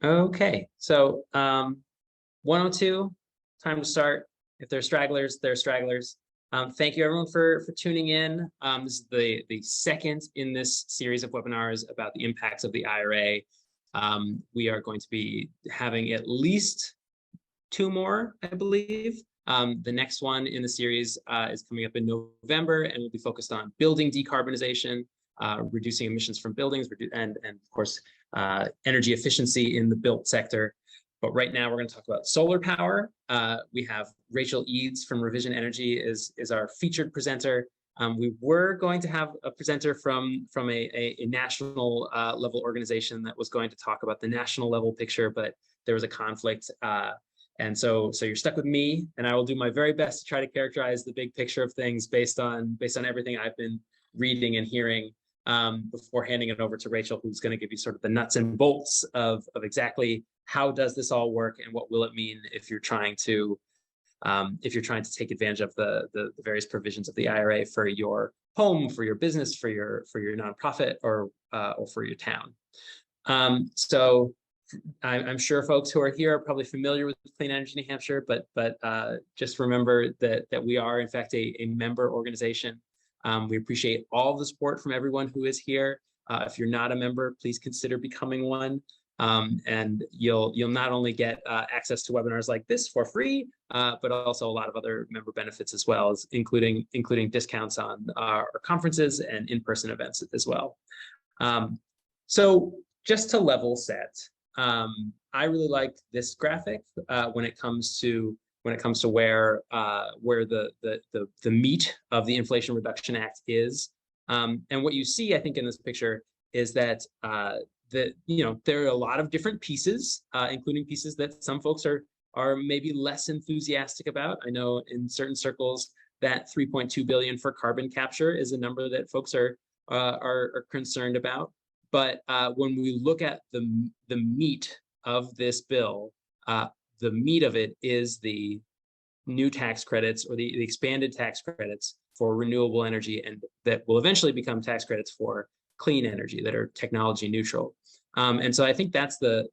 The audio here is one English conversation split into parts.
Okay, so 102, time to start. If there's stragglers, there's stragglers. Thank you everyone for tuning in. This is the second in this series of webinars about the impacts of the IRA. We are going to be having at least two more, I believe. The next one in the series is coming up in November, and we'll be focused on building decarbonization, reducing emissions from buildings, and of course, energy efficiency in the built sector. But right now, we're going to talk about solar power. We have Rachel Eads from Revision Energy is our featured presenter. We were going to have a presenter from a national level organization that was going to talk about the national level picture, but there was a conflict. And so you're stuck with me, and I will do my very best to try to characterize the big picture of things based on everything I've been reading and hearing before handing it over to Rachel, who's going to give you sort of the nuts and bolts of exactly how does this all work and what will it mean if you're trying to take advantage of the various provisions of the IRA for your home, for your business, for your nonprofit, or for your town. So I'm sure folks who are here are probably familiar with Clean Energy New Hampshire, but just remember that we are in fact a member organization. We appreciate all the support from everyone who is here. If you're not a member, please consider becoming one. And you'll not only get access to webinars like this for free, but also a lot of other member benefits as well, including discounts on our conferences and in-person events as well. So just to level set, I really like this graphic when it comes to where the meat of the Inflation Reduction Act is. And what you see, I think, in this picture is that there are a lot of different pieces, including pieces that some folks are maybe less enthusiastic about. I know in certain circles that 3.2 billion for carbon capture is a number that folks are concerned about. But when we look at the meat of this bill, the meat of it is the new tax credits, or the expanded tax credits for renewable energy, and that will eventually become tax credits for clean energy that are technology neutral. And so I think that's the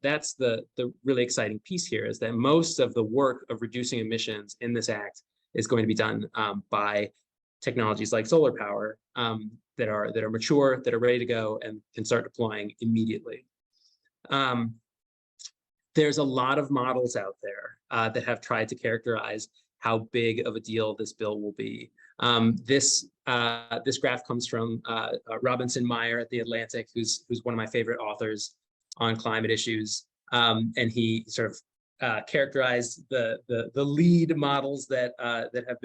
really exciting piece here, is that most of the work of reducing emissions in this act is going to be done by technologies like solar power that are mature, that are ready to go, and can start deploying immediately. There's a lot of models out there that have tried to characterize how big of a deal this bill will be. This graph comes from Robinson Meyer at The Atlantic, who's one of my favorite authors on climate issues, and he sort of characterized the lead models that have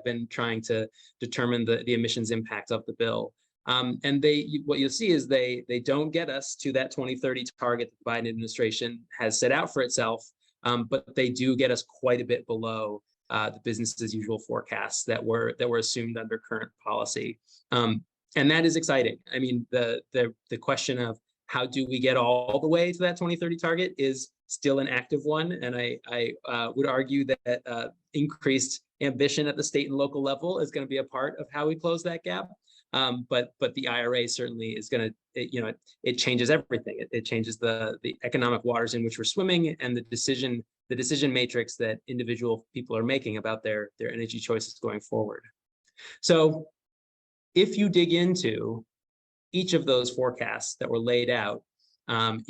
been trying to determine the emissions impact of the bill. And what you'll see is they don't get us to that 2030 target that the Biden administration has set out for itself, but they do get us quite a bit below the business as usual forecasts that were assumed under current policy. And that is exciting. I mean, the question of how do we get all the way to that 2030 target is still an active one. And I would argue that increased ambition at the state and local level is going to be a part of how we close that gap. But the IRA certainly is going to, it changes everything. It changes the economic waters in which we're swimming, and the decision matrix that individual people are making about their energy choices going forward. So if you dig into each of those forecasts that were laid out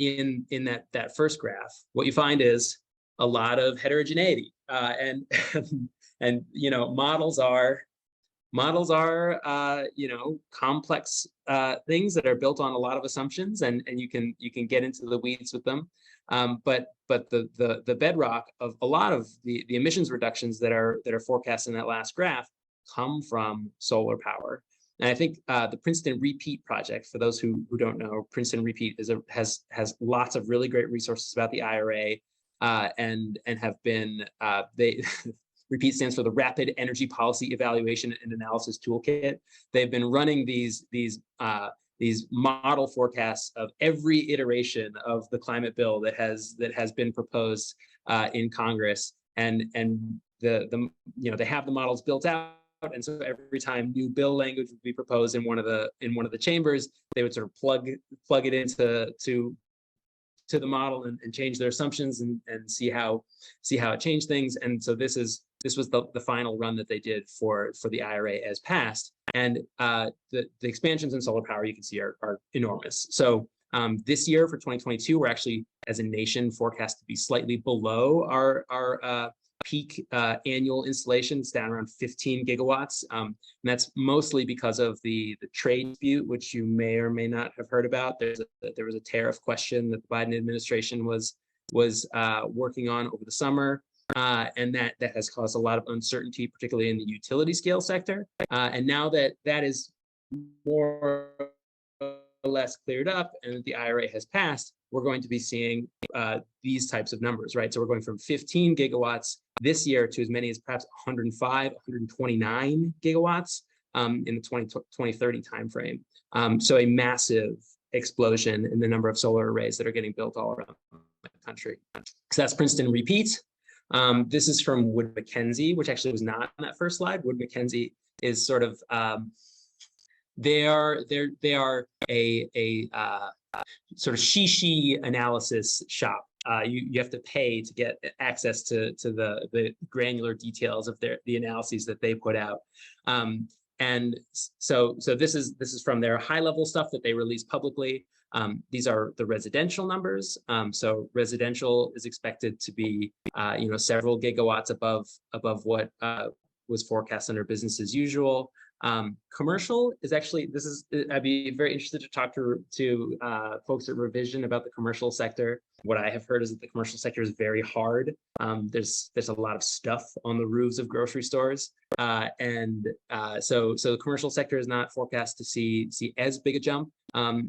in that first graph, what you find is a lot of heterogeneity, and models are complex things that are built on a lot of assumptions, and you can get into the weeds with them. But the bedrock of a lot of the emissions reductions that are forecast in that last graph come from solar power. And I think the Princeton Repeat project, for those who don't know, Princeton Repeat has lots of really great resources about the IRA, and have been Repeat stands for the Rapid Energy Policy Evaluation and Analysis Toolkit. They've been running these model forecasts of every iteration of the climate bill that has been proposed in Congress, and they have the models built out. And so every time new bill language would be proposed in one of the chambers, they would sort of plug it into to the model and change their assumptions and see how it changed things. And so this was the final run that they did for the IRA as passed. And the expansions in solar power you can see are enormous. So this year for 2022, we're actually, as a nation, forecast to be slightly below our peak annual installations, down around 15 gigawatts. And that's mostly because of the trade dispute, which you may or may not have heard about. There was a tariff question that the Biden administration was working on over the summer. And that has caused a lot of uncertainty, particularly in the utility scale sector. And now that is more or less cleared up and the IRA has passed, we're going to be seeing these types of numbers, right? So we're going from 15 gigawatts this year to as many as perhaps 105, 129 gigawatts in the 2030 timeframe. So a massive explosion in the number of solar arrays that are getting built all around the country. So that's Princeton repeat. This is from Wood Mackenzie, which actually was not on that first slide. Wood Mackenzie is sort of they are a sort of she analysis shop. You have to pay to get access to the granular details of the analyses that they put out. And so this is from their high level stuff that they release publicly. These are the residential numbers. So residential is expected to be several gigawatts above what was forecast under business as usual. Commercial is actually, I'd be very interested to talk to folks at Revision about the commercial sector. What I have heard is that the commercial sector is very hard. There's a lot of stuff on the roofs of grocery stores. So the commercial sector is not forecast to see as big a jump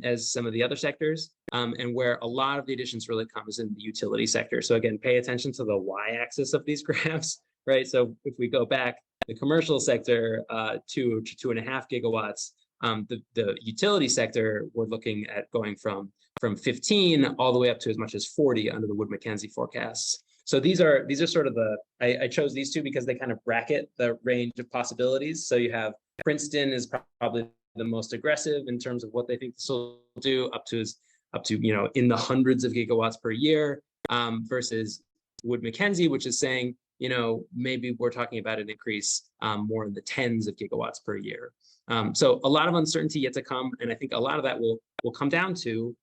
as some of the other sectors. And where a lot of the additions really come is in the utility sector. So again, pay attention to the y-axis of these graphs, right? So if we go back, the commercial sector, 2 to 2.5 gigawatts. The utility sector, we're looking at going from 15 all the way up to as much as 40 under the Wood Mackenzie forecasts. So these are sort of I chose these two because they kind of bracket the range of possibilities. So you have Princeton is probably the most aggressive in terms of what they think this will do, up to in the hundreds of gigawatts per year, versus Wood Mackenzie, which is saying, maybe we're talking about an increase more in the tens of gigawatts per year. So a lot of uncertainty yet to come, and I think a lot of that will come down to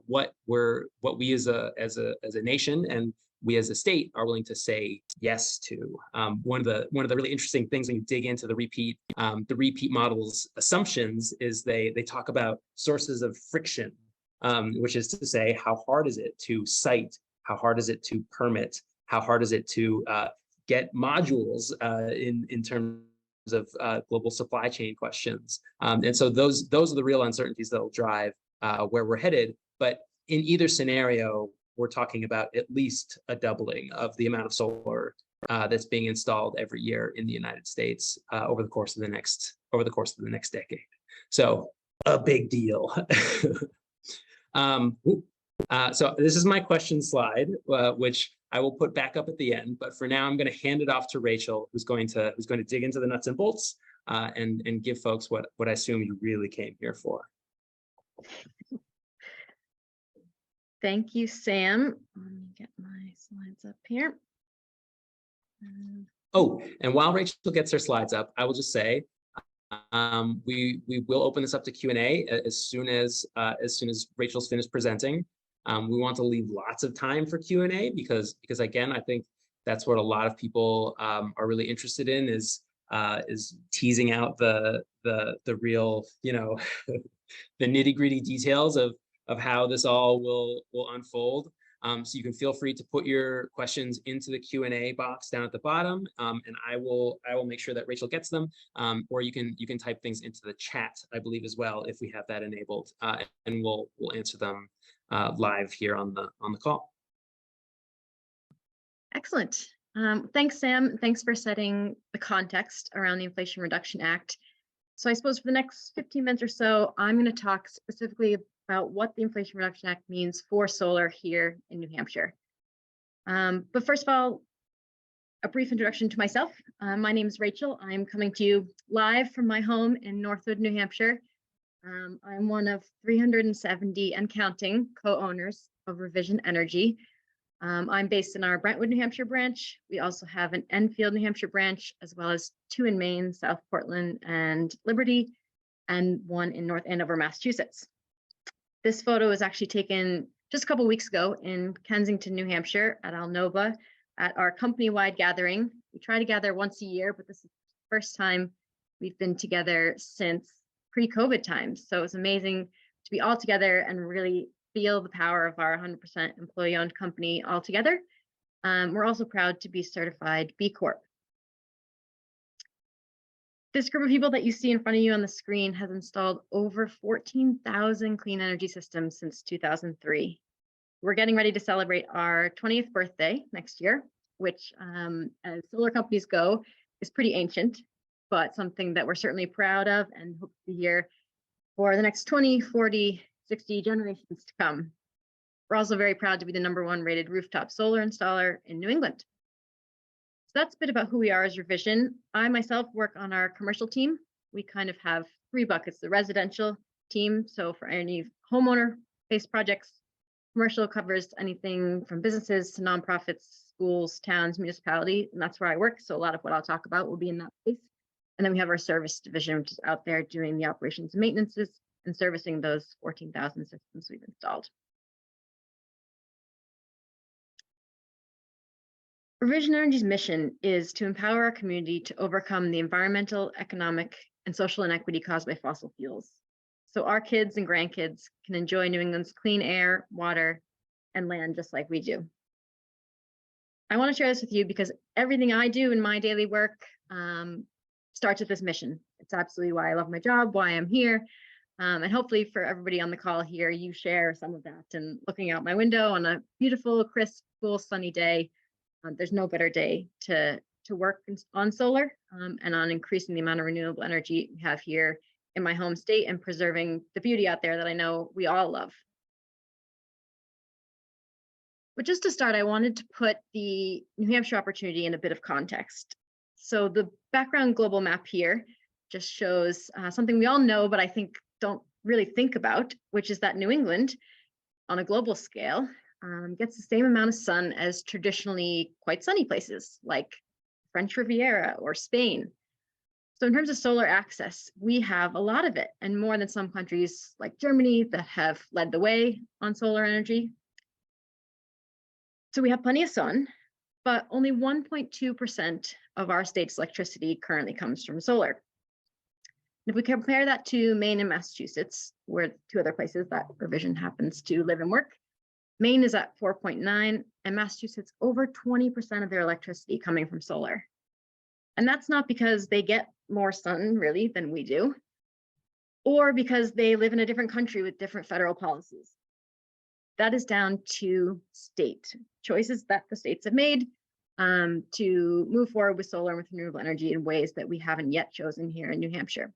what we as a nation and we as a state are willing to say yes to. One of the really interesting things when you dig into the repeat model's assumptions is they talk about sources of friction, which is to say, how hard is it to site, how hard is it to permit, how hard is it to get modules in terms of global supply chain questions. And so those are the real uncertainties that will drive where we're headed. But in either scenario, we're talking about at least a doubling of the amount of solar that's being installed every year in the United States over the course of the next decade. So a big deal. So this is my question slide, which I will put back up at the end. But for now, I'm going to hand it off to Rachel, who's going to dig into the nuts and bolts and give folks what I assume you really came here for. Thank you, Sam. Let me get my slides up here. Oh, and while Rachel gets her slides up, I will just say we will open this up to Q&A as soon as Rachel's finished presenting. We want to leave lots of time for Q&A because again, I think that's what a lot of people are really interested in is teasing out the real, the nitty-gritty details of how this all will unfold. So you can feel free to put your questions into the Q&A box down at the bottom, and I will make sure that Rachel gets them, or you can type things into the chat, I believe, as well, if we have that enabled, and we'll answer them live here on the call. Excellent. Thanks, Sam. Thanks for setting the context around the Inflation Reduction Act. So I suppose for the next 15 minutes or so, I'm going to talk specifically about what the Inflation Reduction Act means for solar here in New Hampshire. But first of all, a brief introduction to myself. My name is Rachel. I'm coming to you live from my home in Northwood, New Hampshire. I'm one of 370 and counting co-owners of Revision Energy. I'm based in our Brentwood, New Hampshire branch. We also have an Enfield, New Hampshire branch, as well as 2 in Maine, South Portland and Liberty, and 1 in North Andover, Massachusetts. This photo was actually taken just a couple weeks ago in Kensington, New Hampshire at Alnova at our company-wide gathering. We try to gather once a year, but this is the first time we've been together since pre-COVID times. So it's amazing to be all together and really feel the power of our 100% employee-owned company all together. We're also proud to be certified B Corp. This group of people that you see in front of you on the screen has installed over 14,000 clean energy systems since 2003. We're getting ready to celebrate our 20th birthday next year, which, as solar companies go, is pretty ancient, but something that we're certainly proud of and hope to be here for the next 20, 40, 60 generations to come. We're also very proud to be the #1 rated rooftop solar installer in New England. So that's a bit about who we are as Revision. I myself work on our commercial team. We kind of have 3 buckets: the residential team, so for any homeowner-based projects. Commercial covers anything from businesses to nonprofits, schools, towns, municipality, and that's where I work. So a lot of what I'll talk about will be in that space. And then we have our service division, which is out there doing the operations and maintenances and servicing those 14,000 systems we've installed. Revision Energy's mission is to empower our community to overcome the environmental, economic, and social inequity caused by fossil fuels, so our kids and grandkids can enjoy New England's clean air, water, and land just like we do. I want to share this with you because everything I do in my daily work starts with this mission. It's absolutely why I love my job, why I'm here, and hopefully for everybody on the call here, you share some of that. And looking out my window on a beautiful, crisp, cool, sunny day, there's no better day to work on solar and on increasing the amount of renewable energy we have here in my home state and preserving the beauty out there that I know we all love. But just to start, I wanted to put the New Hampshire opportunity in a bit of context. So the background global map here just shows something we all know, but I think don't really think about, which is that New England, on a global scale, gets the same amount of sun as traditionally quite sunny places like French Riviera or Spain. So in terms of solar access, we have a lot of it, and more than some countries like Germany that have led the way on solar energy. So we have plenty of sun, but only 1.2% of our state's electricity currently comes from solar. And if we compare that to Maine and Massachusetts, where 2 other places that Revision happens to live and work, Maine is at 4.9, and Massachusetts over 20% of their electricity coming from solar. And that's not because they get more sun, really, than we do, or because they live in a different country with different federal policies. That is down to state choices that the states have made to move forward with solar and with renewable energy in ways that we haven't yet chosen here in New Hampshire.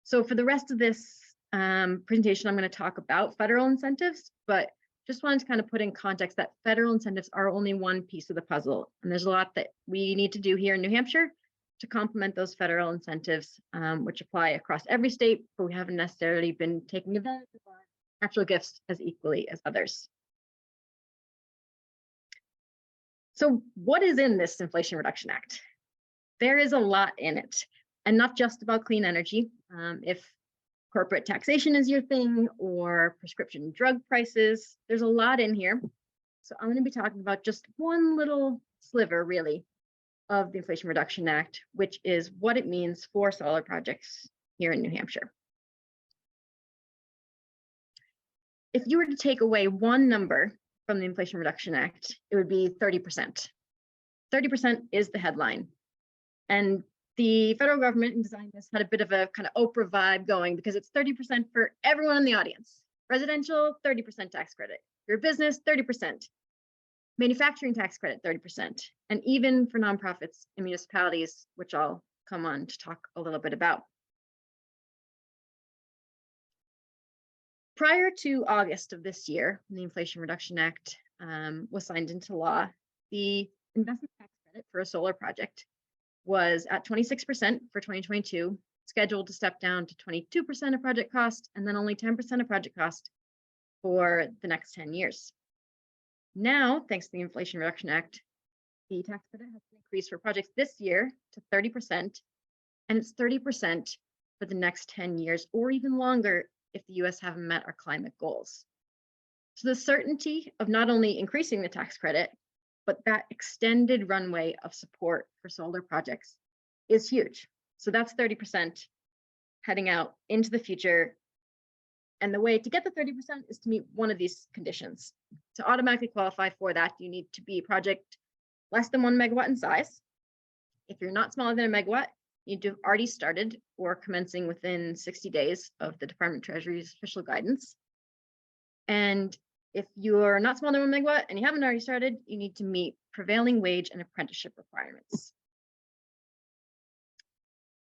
So for the rest of this presentation, I'm going to talk about federal incentives, but just wanted to kind of put in context that federal incentives are only one piece of the puzzle. And there's a lot that we need to do here in New Hampshire to complement those federal incentives, which apply across every state, but we haven't necessarily been taking advantage of our natural gifts as equally as others. So what is in this Inflation Reduction Act? There is a lot in it, and not just about clean energy. If corporate taxation is your thing, or prescription drug prices, there's a lot in here. So I'm going to be talking about just one little sliver, really, of the Inflation Reduction Act, which is what it means for solar projects here in New Hampshire. If you were to take away one number from the Inflation Reduction Act, it would be 30%. 30% is the headline. And the federal government in designing this had a bit of a kind of Oprah vibe going, because it's 30% for everyone in the audience. Residential, 30% tax credit. Your business, 30%. Manufacturing tax credit, 30%. And even for nonprofits and municipalities, which I'll come on to talk a little bit about. Prior to August of this year, when the Inflation Reduction Act was signed into law, the investment tax credit for a solar project was at 26% for 2022, scheduled to step down to 22% of project cost, and then only 10% of project cost for the next 10 years. Now, thanks to the Inflation Reduction Act, the tax credit has been increased for projects this year to 30%, and it's 30% for the next 10 years or even longer if the US haven't met our climate goals. So the certainty of not only increasing the tax credit, but that extended runway of support for solar projects is huge. So that's 30% heading out into the future. And the way to get the 30% is to meet one of these conditions. To automatically qualify for that, you need to be a project less than 1 megawatt in size. If you're not smaller than a megawatt, you need to have already started or commencing within 60 days of the Department of Treasury's official guidance. And if you're not smaller than 1 megawatt and you haven't already started, you need to meet prevailing wage and apprenticeship requirements.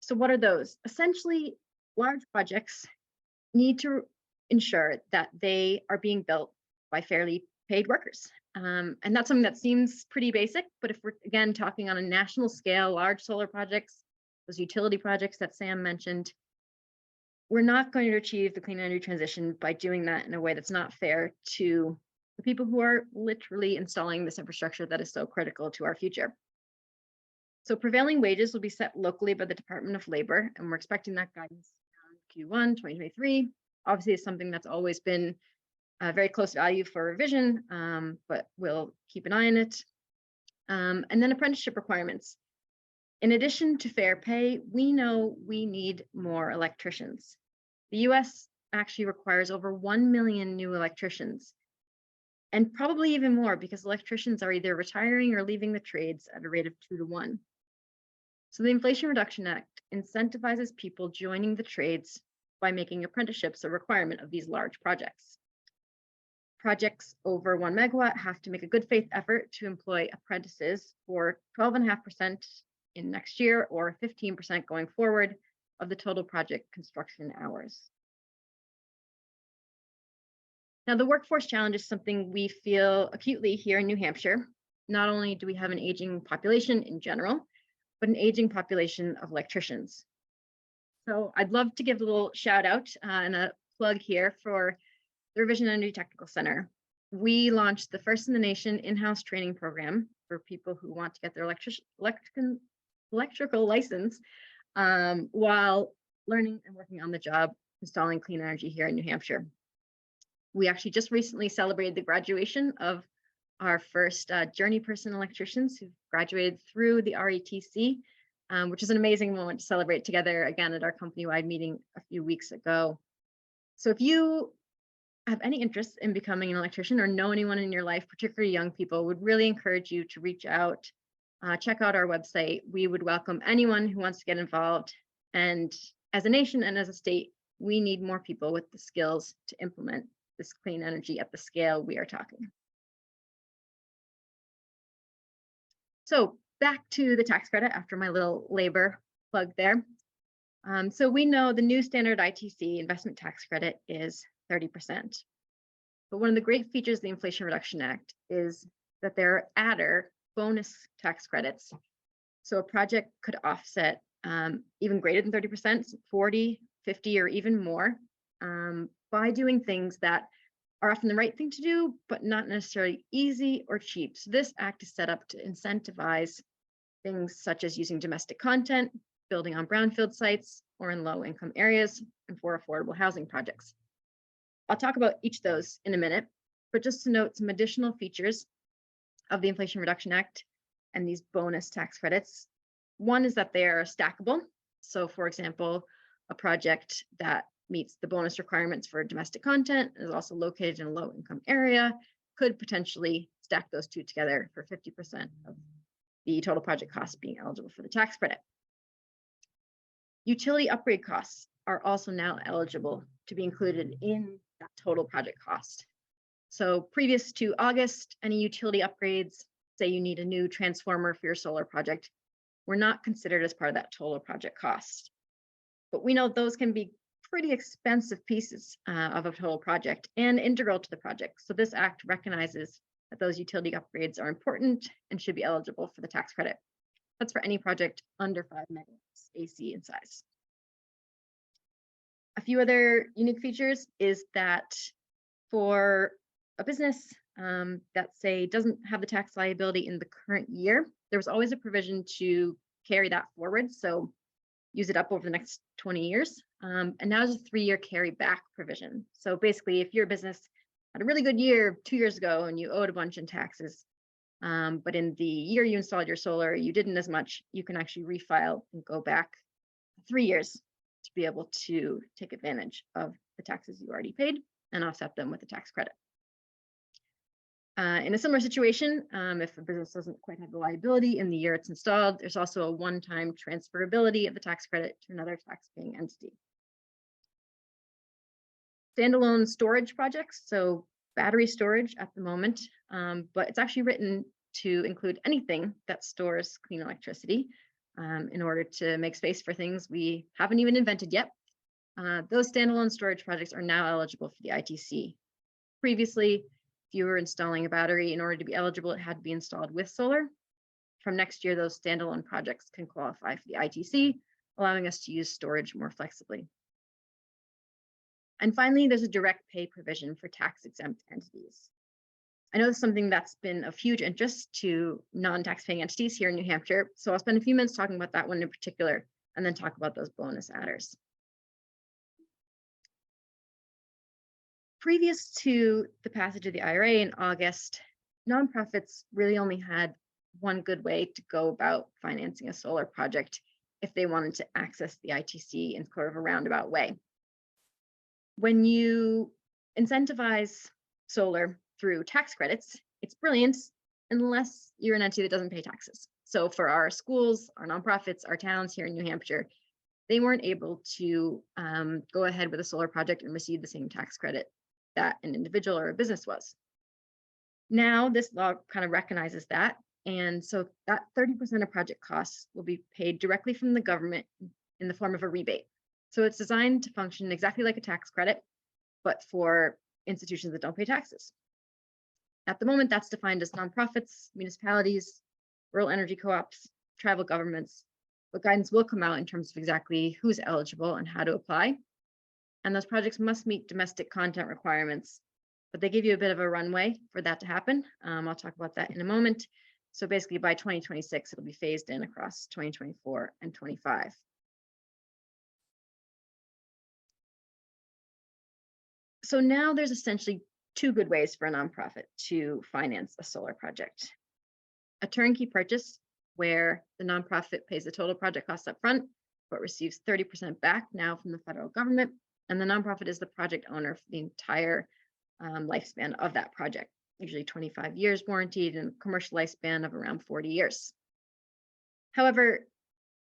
So what are those? Essentially, large projects need to ensure that they are being built by fairly paid workers. And that's something that seems pretty basic, but if we're, again, talking on a national scale, large solar projects, those utility projects that Sam mentioned, we're not going to achieve the clean energy transition by doing that in a way that's not fair to the people who are literally installing this infrastructure that is so critical to our future. So prevailing wages will be set locally by the Department of Labor, and we're expecting that guidance around Q1 2023. Obviously, it's something that's always been a very close value for revision, but we'll keep an eye on it. And then apprenticeship requirements. In addition to fair pay, we know we need more electricians. The US actually requires over 1 million new electricians, and probably even more because electricians are either retiring or leaving the trades at a rate of 2 to 1. So the Inflation Reduction Act incentivizes people joining the trades by making apprenticeships a requirement of these large projects. Projects over 1 megawatt have to make a good faith effort to employ apprentices for 12.5% in next year or 15% going forward of the total project construction hours. Now, the workforce challenge is something we feel acutely here in New Hampshire. Not only do we have an aging population in general, but an aging population of electricians. So I'd love to give a little shout out and a plug here for the Revision Energy Technical Center. We launched the first in the nation in-house training program for people who want to get their electrical license while learning and working on the job installing clean energy here in New Hampshire. We actually just recently celebrated the graduation of our first journey person electricians who graduated through the RETC, which is an amazing moment to celebrate together again at our company-wide meeting a few weeks ago. So if you have any interest in becoming an electrician or know anyone in your life, particularly young people, would really encourage you to reach out, check out our website. We would welcome anyone who wants to get involved. And as a nation and as a state, we need more people with the skills to implement this clean energy at the scale we are talking. So back to the tax credit after my little labor plug there. So we know the new standard ITC investment tax credit is 30%. But one of the great features of the Inflation Reduction Act is that there are adder bonus tax credits. So a project could offset even greater than 30%, 40, 50, or even more by doing things that are often the right thing to do, but not necessarily easy or cheap. So this act is set up to incentivize things such as using domestic content, building on brownfield sites, or in low-income areas, and for affordable housing projects. I'll talk about each of those in a minute, but just to note some additional features of the Inflation Reduction Act and these bonus tax credits. One is that they are stackable. So for example, a project that meets the bonus requirements for domestic content and is also located in a low-income area could potentially stack those two together for 50% of the total project cost being eligible for the tax credit. Utility upgrade costs are also now eligible to be included in that total project cost. So previous to August, any utility upgrades, say you need a new transformer for your solar project, were not considered as part of that total project cost. But we know those can be pretty expensive pieces of a total project and integral to the project. So this act recognizes that those utility upgrades are important and should be eligible for the tax credit. That's for any project under 5 megawatts AC in size. A few other unique features is that for a business that say doesn't have the tax liability in the current year, there was always a provision to carry that forward. So use it up over the next 20 years. And now there's a 3-year carry back provision. So basically, if your business had a really good year 2 years ago and you owed a bunch in taxes, but in the year you installed your solar, you didn't as much, you can actually refile and go back 3 years to be able to take advantage of the taxes you already paid and offset them with a tax credit. In a similar situation, if a business doesn't quite have the liability in the year it's installed, there's also a one-time transferability of the tax credit to another tax-paying entity. Standalone storage projects, so battery storage at the moment, but it's actually written to include anything that stores clean electricity in order to make space for things we haven't even invented yet. Those standalone storage projects are now eligible for the ITC. Previously, if you were installing a battery, in order to be eligible, it had to be installed with solar. From next year, those standalone projects can qualify for the ITC, allowing us to use storage more flexibly. And finally, there's a direct pay provision for tax-exempt entities. I know this is something that's been of huge interest to non-tax-paying entities here in New Hampshire, so I'll spend a few minutes talking about that one in particular, and then talk about those bonus adders. Previous to the passage of the IRA in August, nonprofits really only had one good way to go about financing a solar project if they wanted to access the ITC in sort of a roundabout way. When you incentivize solar through tax credits, it's brilliant unless you're an entity that doesn't pay taxes. So for our schools, our nonprofits, our towns here in New Hampshire, they weren't able to go ahead with a solar project and receive the same tax credit that an individual or a business was. Now this law kind of recognizes that. And so that 30% of project costs will be paid directly from the government in the form of a rebate. So it's designed to function exactly like a tax credit, but for institutions that don't pay taxes. At the moment, that's defined as nonprofits, municipalities, rural energy co-ops, tribal governments, but guidance will come out in terms of exactly who's eligible and how to apply. And those projects must meet domestic content requirements, but they give you a bit of a runway for that to happen. I'll talk about that in a moment. So basically by 2026, it'll be phased in across 2024 and 25. So now there's essentially two good ways for a nonprofit to finance a solar project. A turnkey purchase, where the nonprofit pays the total project cost up front, but receives 30% back now from the federal government. And the nonprofit is the project owner for the entire lifespan of that project, usually 25 years warranted and commercial lifespan of around 40 years. However,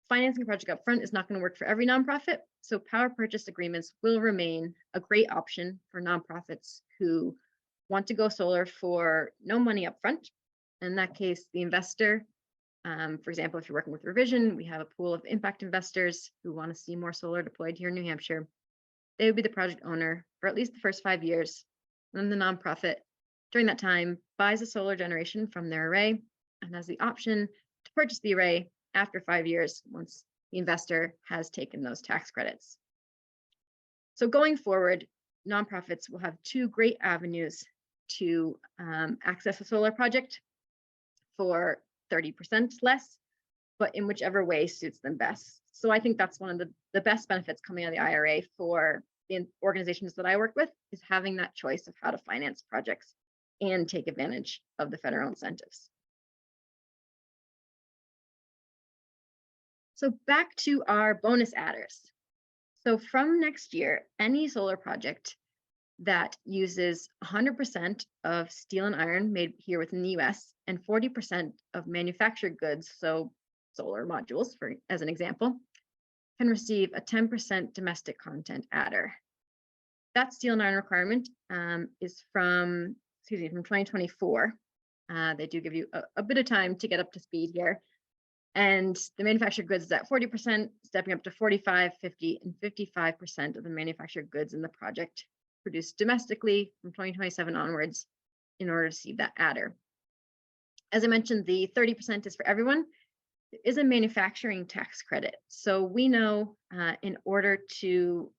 financing a project up front is not going to work for every nonprofit, so power purchase agreements will remain a great option for nonprofits who want to go solar for no money up front. In that case, the investor, for example, if you're working with Revision, we have a pool of impact investors who want to see more solar deployed here in New Hampshire. They would be the project owner for at least the first 5 years. And then the nonprofit, during that time, buys the solar generation from their array and has the option to purchase the array after 5 years once the investor has taken those tax credits. So going forward, nonprofits will have two great avenues to access a solar project for 30% less, but in whichever way suits them best. So I think that's one of the best benefits coming out of the IRA for the organizations that I work with, is having that choice of how to finance projects and take advantage of the federal incentives. So back to our bonus adders. So from next year, any solar project that uses 100% of steel and iron made here within the US and 40% of manufactured goods, so solar modules, as an example, can receive a 10% domestic content adder. That steel and iron requirement is from 2024. They do give you a bit of time to get up to speed here. And the manufactured goods is at 40%, stepping up to 45, 50, and 55% of the manufactured goods in the project produced domestically from 2027 onwards in order to receive that adder. As I mentioned, the 30% is for everyone. There is a manufacturing tax credit. So we know in order to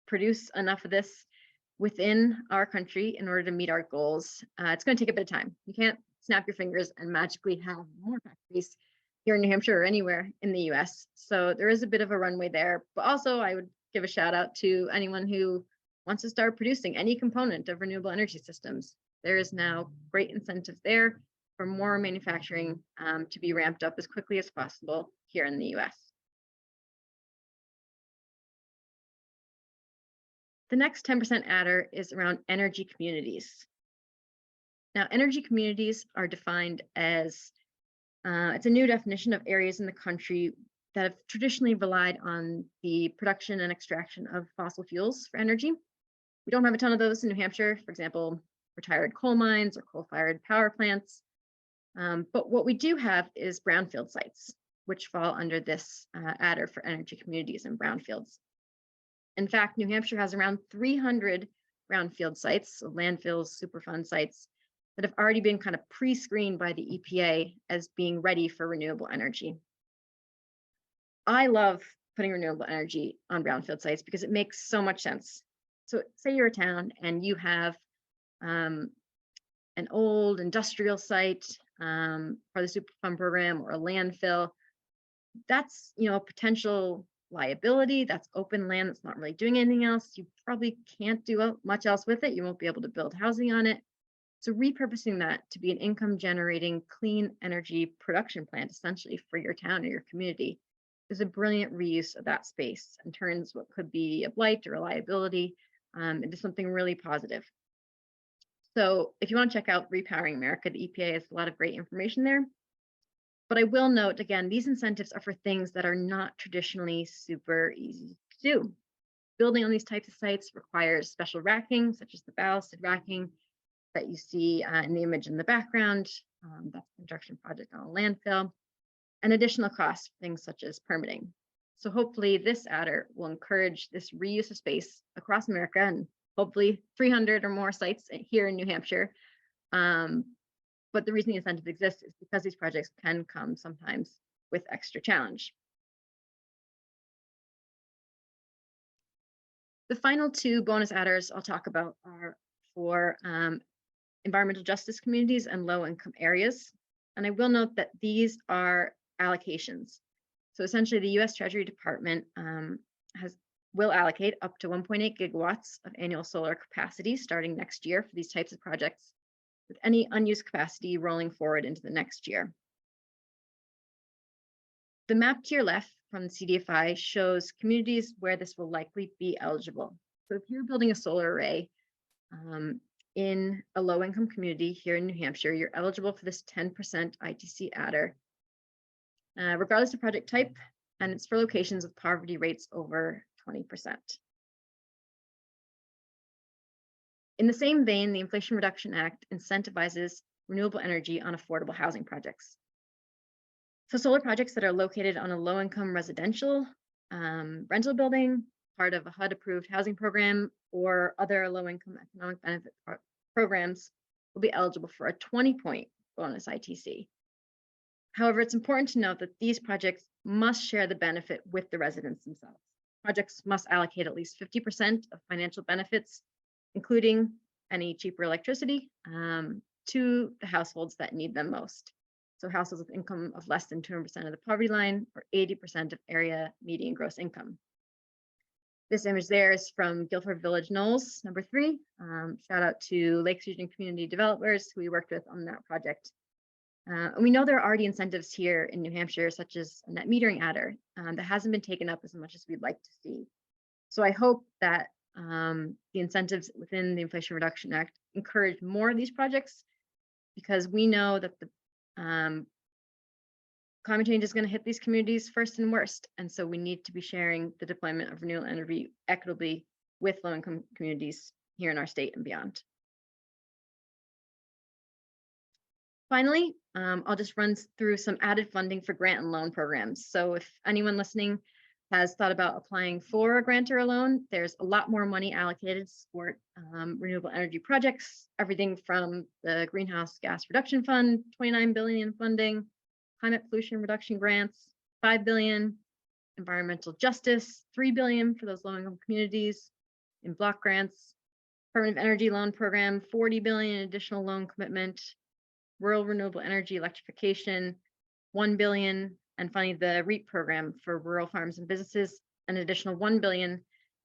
produce enough of this, within our country in order to meet our goals. It's going to take a bit of time. You can't snap your fingers and magically have more factories here in New Hampshire or anywhere in the US. So there is a bit of a runway there, but also I would give a shout out to anyone who wants to start producing any component of renewable energy systems. There is now great incentive there for more manufacturing to be ramped up as quickly as possible here in the US. The next 10% adder is around energy communities. Now, energy communities are defined as, it's a new definition of areas in the country that have traditionally relied on the production and extraction of fossil fuels for energy. We don't have a ton of those in New Hampshire, for example, retired coal mines or coal-fired power plants. But what we do have is brownfield sites, which fall under this adder for energy communities and brownfields. In fact, New Hampshire has around 300 brownfield sites, so landfills, Superfund sites, that have already been kind of pre-screened by the EPA as being ready for renewable energy. I love putting renewable energy on brownfield sites because it makes so much sense. So say you're a town and you have an old industrial site for the Superfund program or a landfill. That's, a potential liability. That's open land that's not really doing anything else. You probably can't do much else with it. You won't be able to build housing on it. So repurposing that to be an income generating clean energy production plant essentially for your town or your community is a brilliant reuse of that space and turns what could be a blight or a liability into something really positive. So if you want to check out Repowering America, the EPA has a lot of great information there. But I will note, again, these incentives are for things that are not traditionally super easy to do. Building on these types of sites requires special racking, such as the ballasted racking that you see in the image in the background. That's a construction project on a landfill, and additional costs, things such as permitting. So hopefully this adder will encourage this reuse of space across America and hopefully 300 or more sites here in New Hampshire. But the reason the incentive exists is because these projects can come sometimes with extra challenge. The final two bonus adders I'll talk about are for environmental justice communities and low-income areas. And I will note that these are allocations. So essentially the US Treasury Department will allocate up to 1.8 gigawatts of annual solar capacity starting next year for these types of projects, with any unused capacity rolling forward into the next year. The map to your left from the CDFI shows communities where this will likely be eligible. So if you're building a solar array in a low-income community here in New Hampshire, you're eligible for this 10% ITC adder, regardless of project type, and it's for locations with poverty rates over 20%. In the same vein, the Inflation Reduction Act incentivizes renewable energy on affordable housing projects. So solar projects that are located on a low-income residential rental building, part of a HUD-approved housing program, or other low-income economic benefit programs will be eligible for a 20-point bonus ITC. However, it's important to note that these projects must share the benefit with the residents themselves. Projects must allocate at least 50% of financial benefits, including any cheaper electricity, to the households that need them most. So households with income of less than 200% of the poverty line or 80% of area median gross income. This image there is from Guilford Village Knolls, number 3. Shout out to Lakes Region Community Developers who we worked with on that project. And we know there are already incentives here in New Hampshire, such as a net metering adder that hasn't been taken up as much as we'd like to see. So I hope that the incentives within the Inflation Reduction Act encourage more of these projects, because we know that the climate change is going to hit these communities first and worst. And so we need to be sharing the deployment of renewable energy equitably with low-income communities here in our state and beyond. Finally, I'll just run through some added funding for grant and loan programs. So if anyone listening has thought about applying for a grant or a loan, there's a lot more money allocated to support renewable energy projects, everything from the Greenhouse Gas Reduction Fund, $29 billion in funding, climate pollution reduction grants, $5 billion, environmental justice, $3 billion for those low-income communities in block grants, Department of Energy loan program, 40 billion additional loan commitment, rural renewable energy electrification, 1 billion, and finally the REAP program for rural farms and businesses, an additional 1 billion,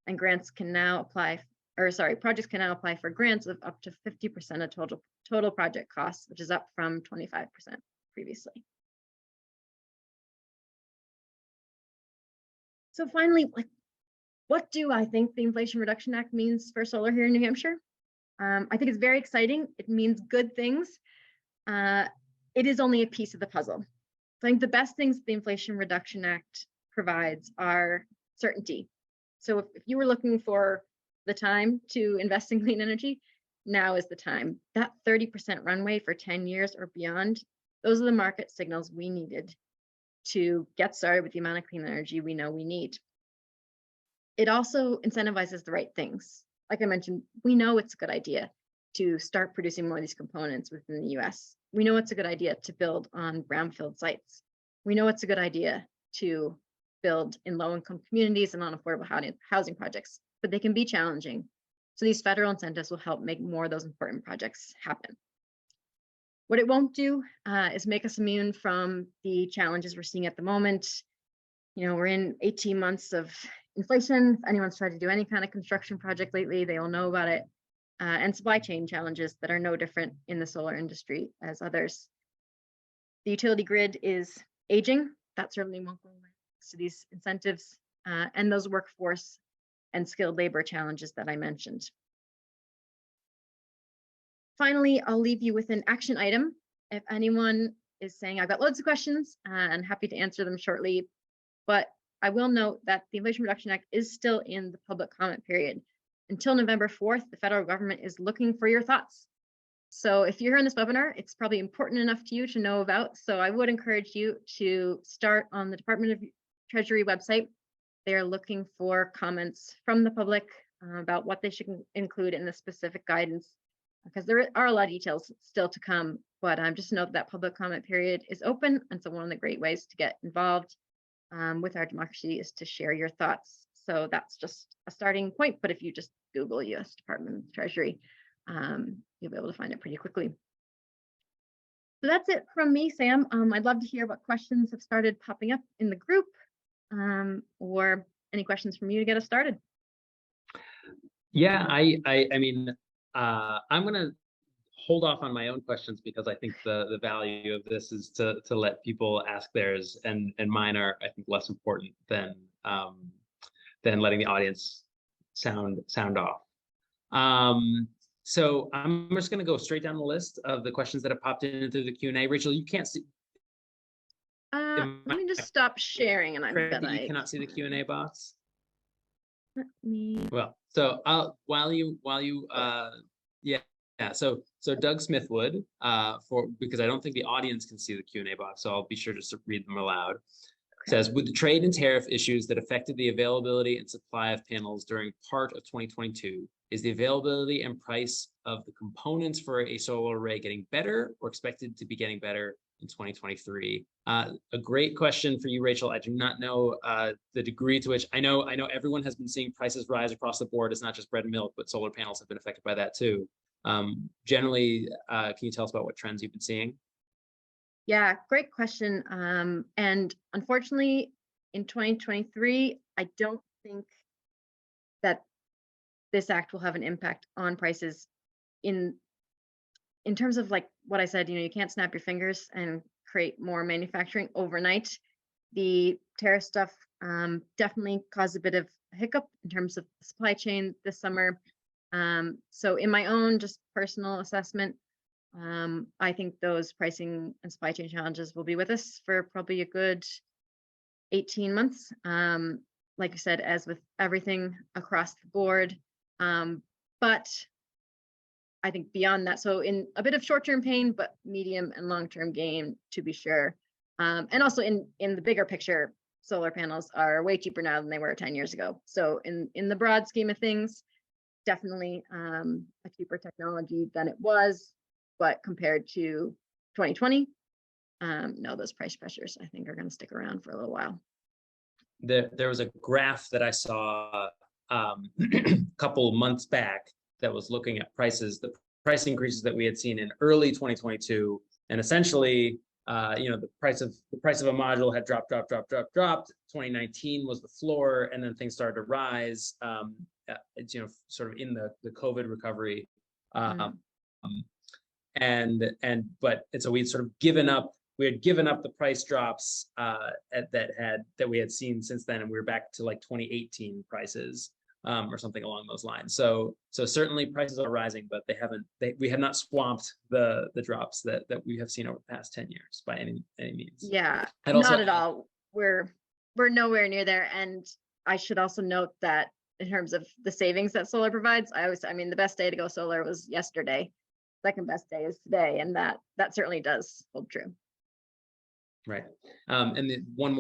and grants can now apply, projects can now apply for grants of up to 50% of total project costs, which is up from 25% previously. So finally, what do I think the Inflation Reduction Act means for solar here in New Hampshire? I think it's very exciting. It means good things. It is only a piece of the puzzle. I think the best things the Inflation Reduction Act provides are certainty. So if you were looking for the time to invest in clean energy, now is the time. That 30% runway for 10 years or beyond, those are the market signals we needed to get started with the amount of clean energy we know we need. It also incentivizes the right things. Like I mentioned, we know it's a good idea to start producing more of these components within the US. We know it's a good idea to build on brownfield sites. We know it's a good idea to build in low-income communities and on affordable housing projects, but they can be challenging. So these federal incentives will help make more of those important projects happen. What it won't do is make us immune from the challenges we're seeing at the moment. You know, we're in 18 months of inflation. If anyone's tried to do any kind of construction project lately, they all know about it. And supply chain challenges that are no different in the solar industry as others. The utility grid is aging. That certainly won't go away. So these incentives and those workforce and skilled labor challenges that I mentioned. Finally, I'll leave you with an action item. If anyone is saying, I've got loads of questions and happy to answer them shortly, but I will note that the Inflation Reduction Act is still in the public comment period. Until November 4th, the federal government is looking for your thoughts. So if you're here on this webinar, it's probably important enough to you to know about. So I would encourage you to start on the Department of Treasury website. They're looking for comments from the public about what they should include in the specific guidance, because there are a lot of details still to come, but just note that public comment period is open. And so one of the great ways to get involved with our democracy is to share your thoughts. So that's just a starting point, but if you just Google US Department of Treasury, you'll be able to find it pretty quickly. So that's it from me, Sam. I'd love to hear what questions have started popping up in the group, or any questions from you to get us started. Yeah, I mean, I'm gonna hold off on my own questions because I think the value of this is to let people ask theirs, and mine are, I think, less important than letting the audience sound off. So I'm just going to go straight down the list of the questions that have popped in through the Q&A. Rachel, you can't see. Let me just stop sharing, and I'm gonna. You cannot see the Q&A box. Let me. Well, so So Doug Smithwood, because I don't think the audience can see the Q&A box, so I'll be sure to read them aloud. Says, with the trade and tariff issues that affected the availability and supply of panels during part of 2022, is the availability and price of the components for a solar array getting better or expected to be getting better in 2023? A great question for you, Rachel. I do not know the degree to which, I know everyone has been seeing prices rise across the board. It's not just bread and milk, but solar panels have been affected by that too. Generally, can you tell us about what trends you've been seeing? Yeah, great question. And unfortunately, in 2023, I don't think that this act will have an impact on prices in terms of like what I said, you can't snap your fingers and create more manufacturing overnight. The tariff stuff definitely caused a bit of a hiccup in terms of the supply chain this summer. So in my own just personal assessment, I think those pricing and supply chain challenges will be with us for probably a good 18 months. Like I said, as with everything across the board. But I think beyond that, so in a bit of short-term pain, but medium and long-term gain to be sure. And also in the bigger picture, solar panels are way cheaper now than they were 10 years ago. So in the broad scheme of things, definitely a cheaper technology than it was. But compared to 2020, no, those price pressures, I think, are going to stick around for a little while. There was a graph that I saw a couple months back that was looking at prices, the price increases that we had seen in early 2022, and essentially, the price of a module had dropped. 2019 was the floor, and then things started to rise. Sort of in the COVID recovery, and so we'd sort of given up. We had given up the price drops that we had seen since then, and we were back to like 2018 prices. Or something along those lines. So certainly prices are rising, but we have not swamped the drops that we have seen over the past 10 years by any means. Yeah, not at all. We're nowhere near there. And I should also note that in terms of the savings that solar provides, the best day to go solar was yesterday. Second best day is today, and that certainly does hold true. Right. And one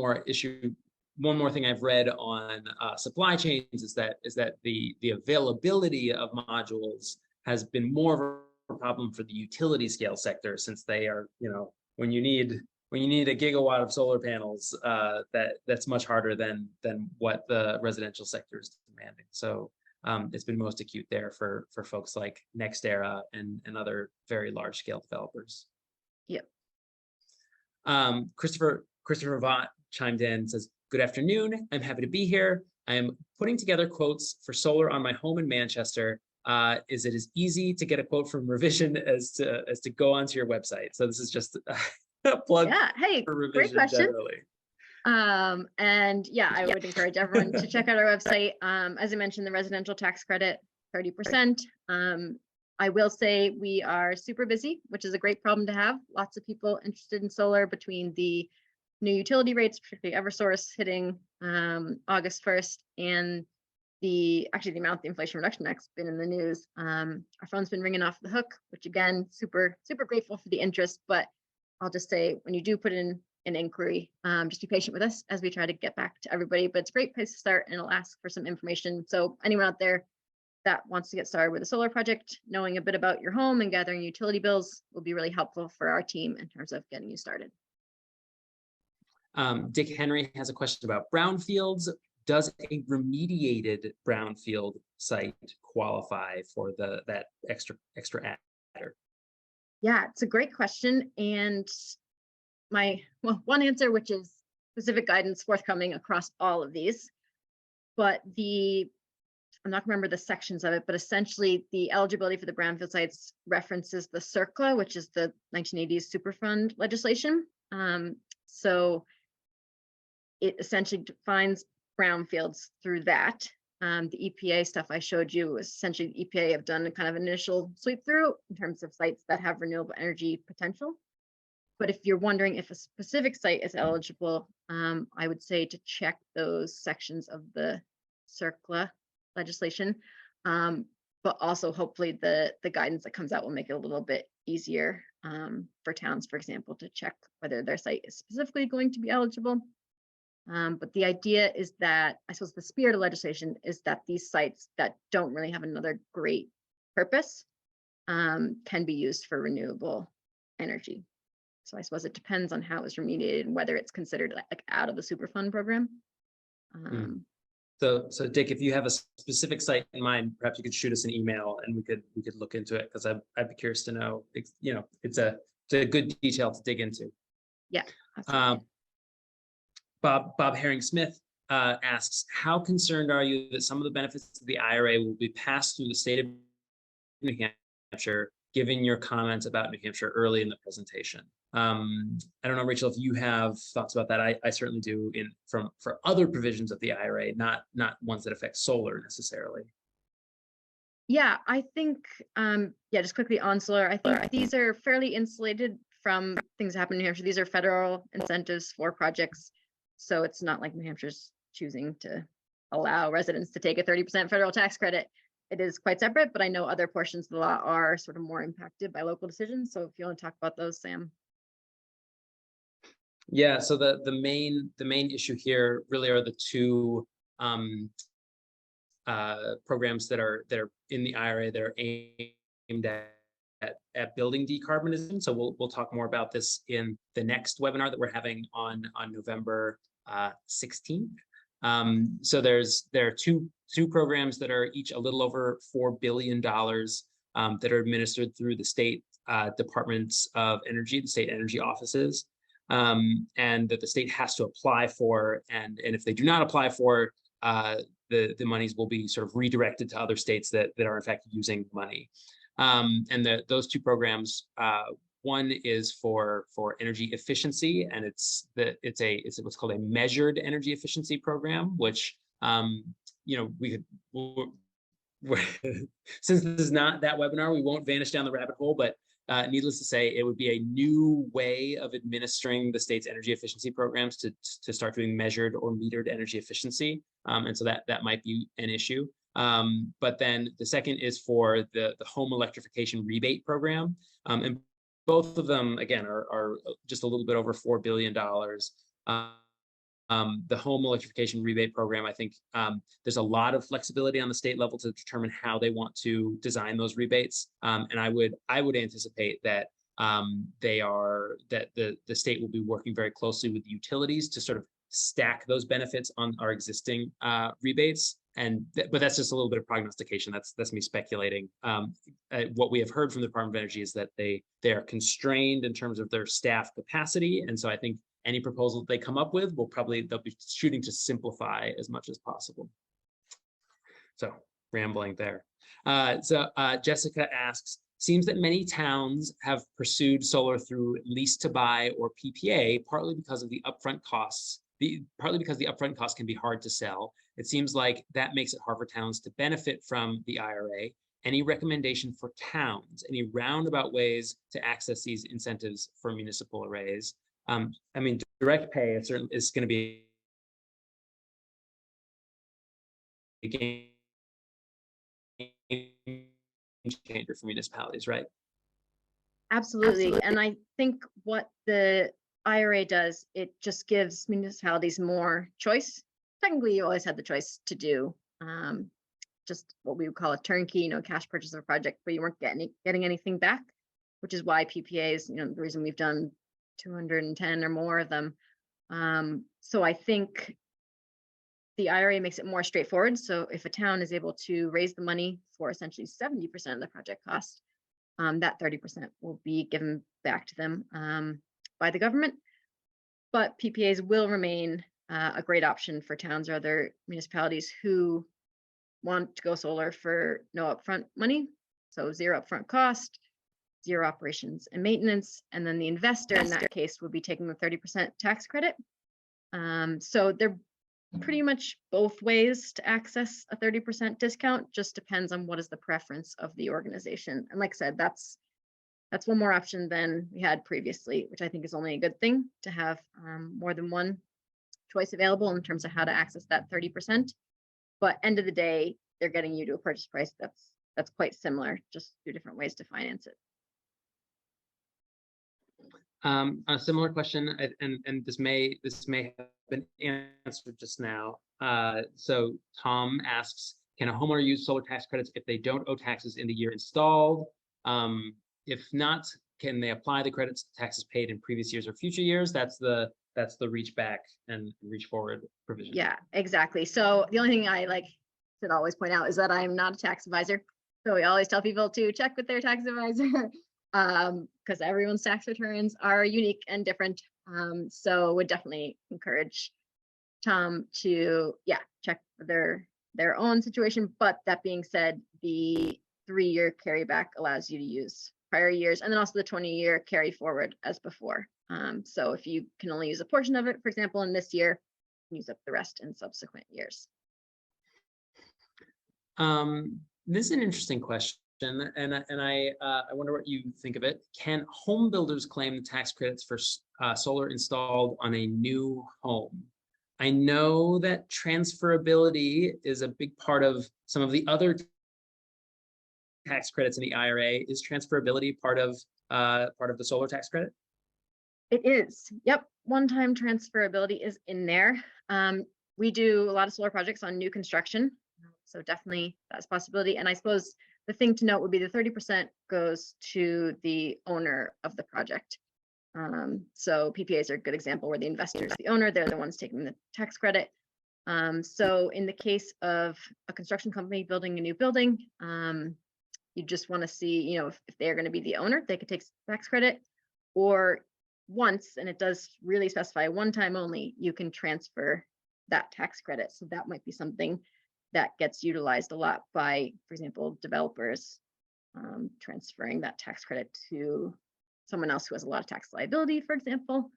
more thing I've read on supply chains is that the availability of modules has been more of a problem for the utility scale sector, since they are, when you need a gigawatt of solar panels, that's much harder than what the residential sector is demanding. So it's been most acute there for folks like NextEra and other very large scale developers. Yep. Christopher Vaught chimed in and says, "Good afternoon. I'm happy to be here. I am putting together quotes for solar on my home in Manchester. Is it as easy to get a quote from Revision as to go onto your website?" So this is just a plug. Yeah. Hey, for Revision great question. Generally. And yeah, I would encourage everyone to check out our website. As I mentioned, the residential tax credit, 30%. I will say we are super busy, which is a great problem to have. Lots of people interested in solar between the new utility rates, particularly Eversource hitting August 1st, and the amount the Inflation Reduction Act's been in the news. Our phone's been ringing off the hook, which again, super grateful for the interest. But I'll just say, when you do put in an inquiry, just be patient with us as we try to get back to everybody. But it's a great place to start, and it'll ask for some information. So anyone out there that wants to get started with a solar project, knowing a bit about your home and gathering utility bills will be really helpful for our team in terms of getting you started. Dick Henry has a question about brownfields. Does a remediated brownfield site qualify for that extra adder? Yeah, it's a great question. And one answer, which is specific guidance forthcoming across all of these, but I'm not going to remember the sections of it, but essentially the eligibility for the brownfield sites references the CERCLA, which is the 1980s Superfund legislation. So it essentially defines brownfields through that. The EPA stuff I showed you was essentially the EPA have done a kind of initial sweep through in terms of sites that have renewable energy potential. But if you're wondering if a specific site is eligible, I would say to check those sections of the CERCLA legislation, but also hopefully the guidance that comes out will make it a little bit easier for towns, for example, to check whether their site is specifically going to be eligible. But the idea is that, I suppose the spirit of legislation is that these sites that don't really have another great purpose can be used for renewable energy. So I suppose it depends on how it's remediated and whether it's considered like out of the Superfund program. So Dick, if you have a specific site in mind, perhaps you could shoot us an email and we could look into it, because I'd be curious to know. It's a good detail to dig into. Yeah. Bob Herring Smith asks, how concerned are you that some of the benefits of the IRA will be passed through the state of New Hampshire, given your comments about New Hampshire early in the presentation? I don't know, Rachel, if you have thoughts about that. I certainly do for other provisions of the IRA, not ones that affect solar necessarily. Yeah, I think, just quickly on solar, I think these are fairly insulated from things that happen in New Hampshire. These are federal incentives for projects. So it's not like New Hampshire's choosing to allow residents to take a 30% federal tax credit. It is quite separate, but I know other portions of the law are sort of more impacted by local decisions. So if you want to talk about those, Sam. Yeah, so the main issue here really are the two programs that are in the IRA that are aimed at building decarbonization. So we'll talk more about this in the next webinar that we're having on November 16th. So there are two programs that are each a little over $4 billion that are administered through the state departments of energy, the state energy offices, and that the state has to apply for. And if they do not apply for, the monies will be sort of redirected to other states that are in fact using money. And those two programs, one is for energy efficiency, and it's what's called a measured energy efficiency program, which we could. Since this is not that webinar, we won't vanish down the rabbit hole, but needless to say, it would be a new way of administering the state's energy efficiency programs to start doing measured or metered energy efficiency. And so that might be an issue. But then the second is for the home electrification rebate program. And both of them, again, are just a little bit over $4 billion. The home electrification rebate program, I think there's a lot of flexibility on the state level to determine how they want to design those rebates. And I would anticipate that the state will be working very closely with utilities to sort of stack those benefits on our existing rebates. But that's just a little bit of prognostication. That's me speculating. What we have heard from the Department of Energy is that they are constrained in terms of their staff capacity, and so I think any proposal that they come up with they'll be shooting to simplify as much as possible. So rambling there. Jessica asks, seems that many towns have pursued solar through lease to buy or PPA, partly because the upfront costs can be hard to sell. It seems like that makes it hard for towns to benefit from the IRA. Any recommendation for towns, any roundabout ways to access these incentives for municipal arrays? I mean, direct pay is going to be a game changer for municipalities, right? Absolutely. And I think what the IRA does, it just gives municipalities more choice. Technically, you always had the choice to do just what we would call a turnkey, cash purchase of a project, but you weren't getting anything back, which is why PPAs, the reason we've done 210 or more of them. So I think the IRA makes it more straightforward. So if a town is able to raise the money for essentially 70% of the project cost, that 30% will be given back to them by the government. But PPAs will remain a great option for towns or other municipalities who want to go solar for no upfront money. So zero upfront cost, zero operations and maintenance. And then the investor in that case would be taking the 30% tax credit. So they're pretty much both ways to access a 30% discount, just depends on what is the preference of the organization. And like I said, that's one more option than we had previously, which I think is only a good thing to have more than one choice available in terms of how to access that 30%. But end of the day, they're getting you to a purchase price that's quite similar, just two different ways to finance it. A similar question, and this may have been answered just now. So Tom asks, can a homeowner use solar tax credits if they don't owe taxes in the year installed? If not, can they apply the credits to taxes paid in previous years or future years? That's the reach back and reach forward provision. Yeah, exactly. So the only thing I should always point out is that I'm not a tax advisor. So we always tell people to check with their tax advisor because everyone's tax returns are unique and different. So would definitely encourage Tom to check their own situation. But that being said, the 3-year carryback allows you to use prior years, and then also the 20-year carry forward as before. So if you can only use a portion of it, for example, in this year, use up the rest in subsequent years. This is an interesting question, and I wonder what you think of it. Can home builders claim the tax credits for solar installed on a new home? I know that transferability is a big part of some of the other tax credits in the IRA. Is transferability part of the solar tax credit? It is. Yep. One-time transferability is in there. We do a lot of solar projects on new construction. So definitely that's a possibility. And I suppose the thing to note would be the 30% goes to the owner of the project. So PPAs are a good example where the investor is the owner. They're the ones taking the tax credit. So in the case of a construction company building a new building, you just want to see, you know, if they're going to be the owner, they could take tax credit, or once, and it does really specify one time only, you can transfer that tax credit. So that might be something that gets utilized a lot by, for example, developers, transferring that tax credit to someone else who has a lot of tax liability, for example.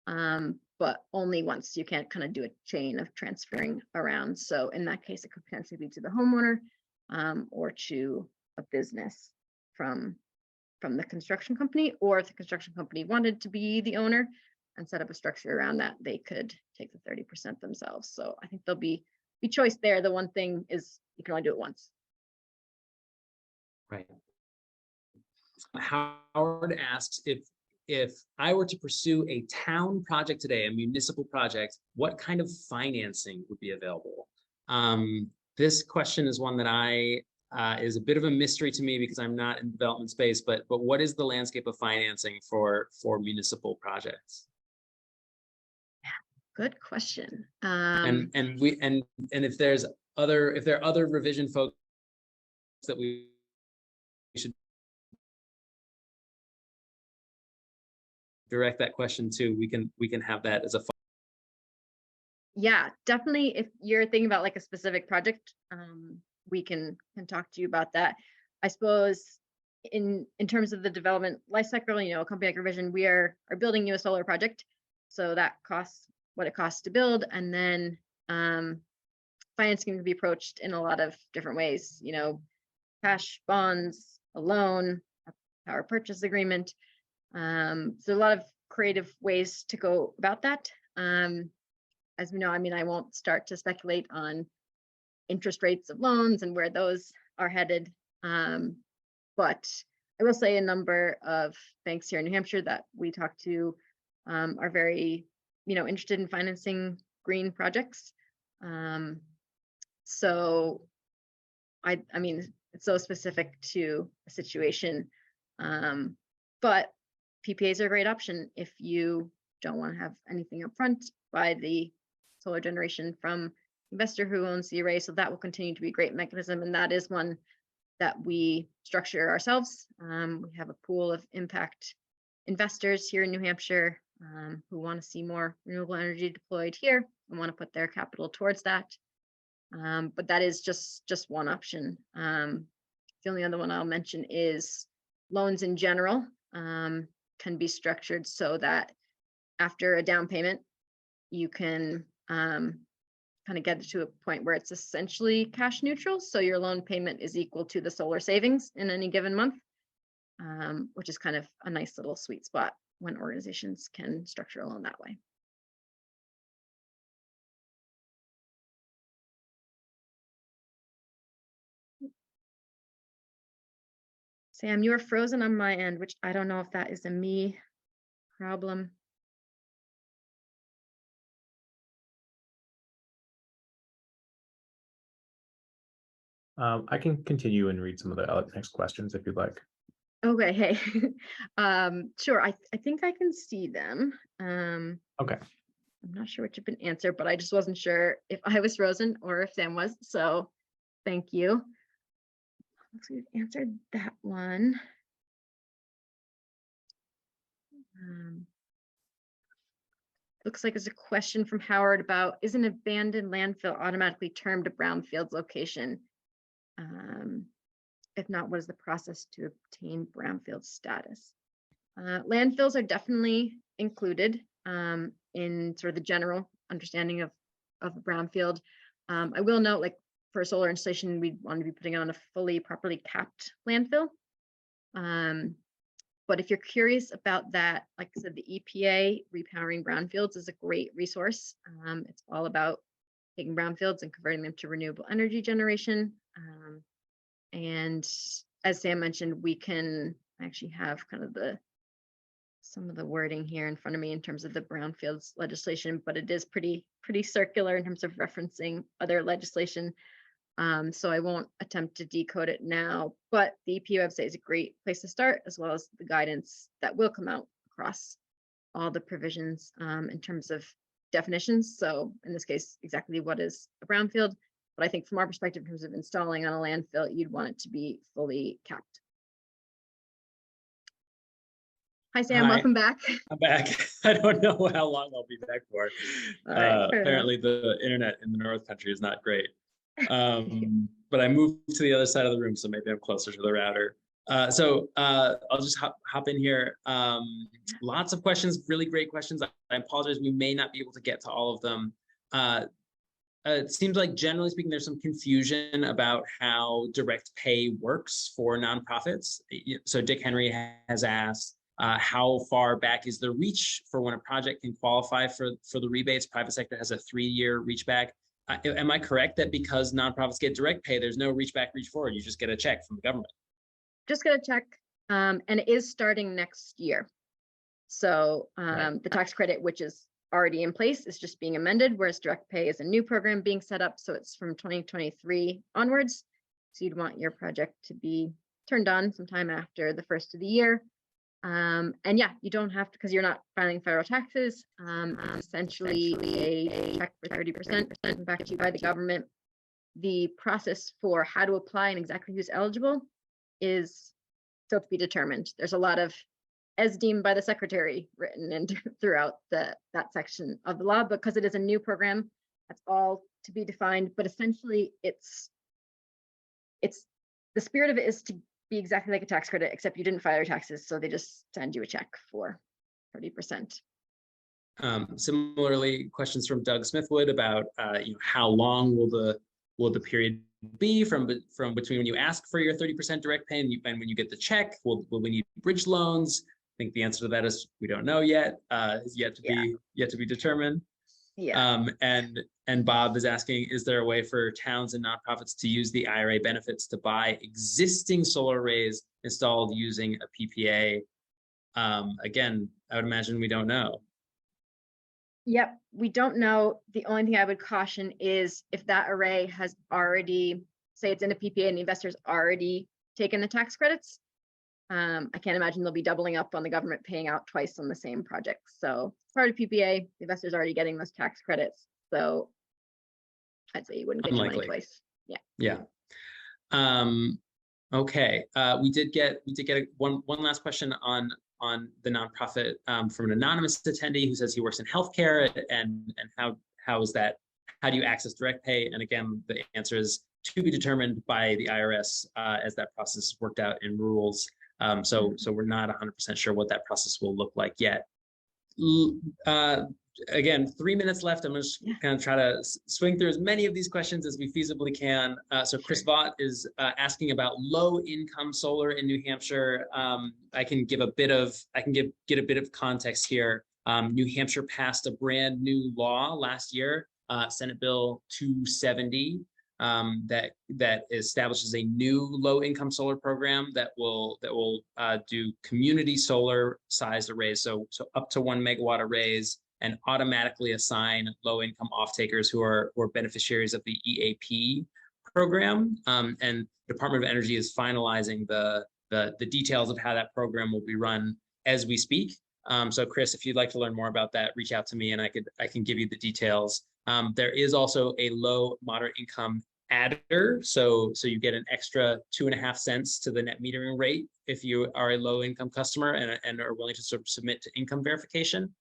But only once. You can't kind of do a chain of transferring around. So in that case, it could potentially be to the homeowner, or to a business from the construction company, or if the construction company wanted to be the owner and set up a structure around that, they could take the 30% themselves. So I think there'll be choice there. The one thing is you can only do it once. Right. Howard asks, if I were to pursue a town project today, a municipal project, what kind of financing would be available? This question is one that is a bit of a mystery to me because I'm not in the development space, but what is the landscape of financing for municipal projects? Good question. And if there are other revision folks that we should direct that question to, we can have that as a yeah, definitely. If you're thinking about like a specific project, we can talk to you about that. I suppose in terms of the development life cycle, you know, a company like Revision, we are building you a solar project, so that costs what it costs to build, and then financing can be approached in a lot of different ways. You know, cash, bonds, a loan, a power purchase agreement. So a lot of creative ways to go about that. As we know, I mean, I won't start to speculate on interest rates of loans and where those are headed. But I will say a number of banks here in New Hampshire that we talk to are very, you know, interested in financing green projects. So I mean, it's so specific to a situation, but PPAs are a great option if you don't want to have anything up front by the solar generation from investor who owns the array. So that will continue to be a great mechanism, and that is one that we structure ourselves. We have a pool of impact investors here in New Hampshire who want to see more renewable energy deployed here and want to put their capital towards that. But that is just one option. The only other one I'll mention is loans in general can be structured so that after a down payment, you can kind of get it to a point where it's essentially cash neutral. So your loan payment is equal to the solar savings in any given month, which is kind of a nice little sweet spot when organizations can structure a loan that way. Sam, you are frozen on my end, which I don't know if that is a me problem. I can continue and read some of the next questions if you'd like. Okay, hey, sure. I think I can see them. Okay. I'm not sure which have been answered, but I just wasn't sure if I was frozen or if Sam was. So thank you. Looks like we've answered that one. Looks like there's a question from Howard about, is an abandoned landfill automatically termed a brownfield location? If not, what is the process to obtain brownfield status? Landfills are definitely included in sort of the general understanding of a brownfield. I will note, like for solar installation, we want to be putting it on a fully properly capped landfill. But if you're curious about that, like I said, the EPA Repowering Brownfields is a great resource. It's all about taking brownfields and converting them to renewable energy generation. And as Sam mentioned, we can actually have kind of some of the wording here in front of me in terms of the brownfields legislation, but it is pretty circular in terms of referencing other legislation. So I won't attempt to decode it now, but the EPA website is a great place to start, as well as the guidance that will come out across all the provisions in terms of definitions. So in this case, exactly what is a brownfield. But I think from our perspective, in terms of installing on a landfill, you'd want it to be fully capped. Hi, Sam. Hi. Welcome back. I'm back. I don't know how long I'll be back for. All right, fair Apparently the internet in the North Country is not great. But I moved to the other side of the room, so maybe I'm closer to the router. I'll just hop in here. Lots of questions, really great questions. I apologize, we may not be able to get to all of them. It seems like generally speaking, there's some confusion about how direct pay works for nonprofits. So Dick Henry has asked, how far back is the reach for when a project can qualify for the rebates? Private sector has a 3-year reach back. Am I correct that because nonprofits get direct pay, there's no reach back, reach forward? You just get a check from the government. Just get a check, and it is starting next year. So the tax credit, which is already in place, is just being amended, whereas direct pay is a new program being set up. So it's from 2023 onwards. So you'd want your project to be turned on sometime after the first of the year. And yeah, you don't have to, because you're not filing federal taxes. Essentially a check for 30% back to you by the government. The process for how to apply and exactly who's eligible is still to be determined. There's a lot of as deemed by the secretary written in throughout that section of the law, because it is a new program. That's all to be defined, but essentially it's the spirit of it is to be exactly like a tax credit, except you didn't file your taxes, so they just send you a check for 30%. Similarly, questions from Doug Smithwood about how long will the period be from between when you ask for your 30% direct pay and when you get the check? Will we need bridge loans? I think the answer to that is we don't know yet. Is yet to be determined. Yeah. And Bob is asking, is there a way for towns and nonprofits to use the IRA benefits to buy existing solar arrays installed using a PPA? Again, I would imagine we don't know. Yep, we don't know. The only thing I would caution is if that array has already, say it's in a PPA and the investor's already taken the tax credits, I can't imagine they'll be doubling up on the government paying out twice on the same project. So part of PPA, the investor's already getting those tax credits. So I'd say you wouldn't get your money twice. Yeah. Okay. We did get one last question on the nonprofit from an anonymous attendee who says he works in healthcare and how is that? How do you access direct pay? And again, the answer is to be determined by the IRS as that process is worked out in rules. So we're not 100% sure what that process will look like yet. Again, 3 minutes left. I'm just going to try to swing through as many of these questions as we feasibly can. So Chris Vaught is asking about low-income solar in New Hampshire. I can get a bit of context here. New Hampshire passed a brand new law last year, Senate Bill 270, that establishes a new low-income solar program that will do community solar sized arrays, so up to 1 megawatt arrays, and automatically assign low-income off-takers who are beneficiaries of the EAP program. And the Department of Energy is finalizing the details of how that program will be run as we speak. So Chris, if you'd like to learn more about that, reach out to me and I can give you the details. There is also a low moderate income adder. So you get an extra 2.5 cents to the net metering rate if you are a low income customer and are willing to sort of submit to income verification.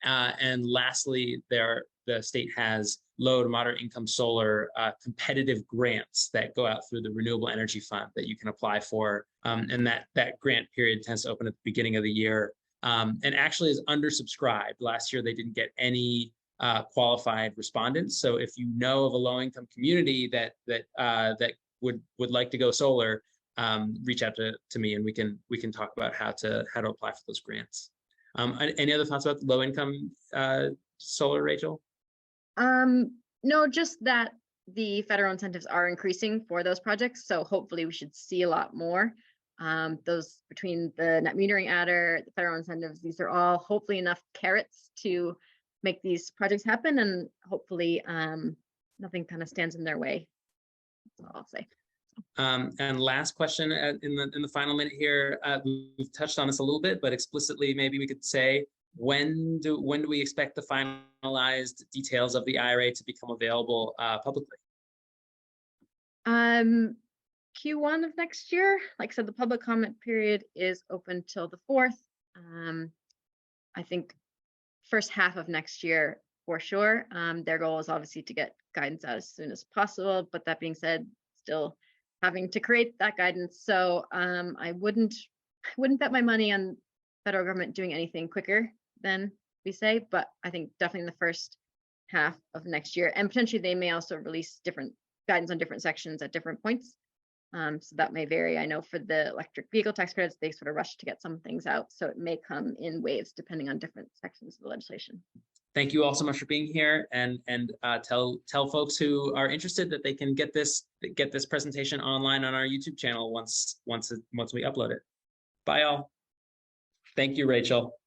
And lastly, the state has low to moderate income solar competitive grants that go out through the Renewable Energy Fund that you can apply for. And that grant period tends to open at the beginning of the year and actually is undersubscribed. Last year, they didn't get any qualified respondents. So if you know of a low income community that would like to go solar, reach out to me and we can talk about how to apply for those grants. Any other thoughts about low income solar, Rachel? No, just that the federal incentives are increasing for those projects. So hopefully we should see a lot more. Those between the net metering adder, the federal incentives, these are all hopefully enough carrots to make these projects happen, and hopefully nothing kind of stands in their way. That's all I'll say. And last question in the final minute here, we've touched on this a little bit, but explicitly maybe we could say when do we expect the finalized details of the IRA to become available publicly? Q1 of next year. Like I said, the public comment period is open till the 4th. I think first half of next year for sure. Their goal is obviously to get guidance out as soon as possible, but that being said, still having to create that guidance. So I wouldn't bet my money on federal government doing anything quicker than we say, but I think definitely in the first half of next year, and potentially they may also release different guidance on different sections at different points. So that may vary. I know for the electric vehicle tax credits, they sort of rush to get some things out. So it may come in waves depending on different sections of the legislation. Thank you all so much for being here, and tell folks who are interested that they can get this presentation online on our YouTube channel once we upload it. Bye all. Thank you, Rachel.